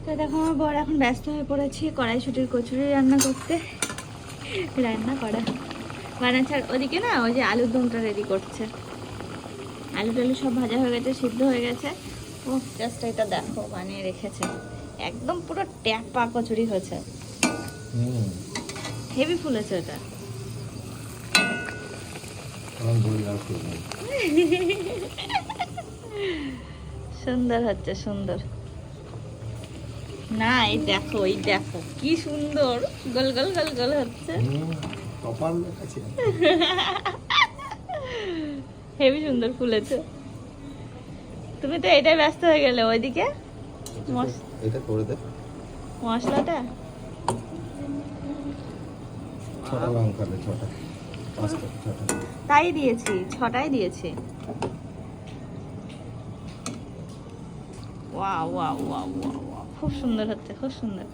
তো দেখো আমার বর এখন ব্যস্ত হয়ে পড়েছি কড়াইশুটির কচুরি রান্না করতে। রান্না করা বানাচ্ছার ওদিকে না ওই যে আলুর দমটা রেডি করছে। আলু টালু সব ভাজা হয়ে গেছে, সিদ্ধ হয়ে গেছে। ও জাস্ট এটা দেখো বানিয়ে রেখেছে, একদম পুরো ট্যাপা কচুরি হয়েছে। হেভি ফুলেছে ওটা। সুন্দর হচ্ছে, সুন্দর না? এই দেখো, এই দেখো কি সুন্দর গোল গোল গোল গোল হচ্ছে। হেভি সুন্দর ফুলেছে। তুমি তো এটাই ব্যস্ত হয়ে গেলে, ওইদিকে এটা করে দে মশলাটা। ছটা লঙ্কা দে, ছটা পাঁচটা ছটা। তাই দিয়েছি, 6টাই দিয়েছি। ওয়াও ওয়াও ওয়াও ওয়াও, খুব সুন্দর হচ্ছে, খুব সুন্দর।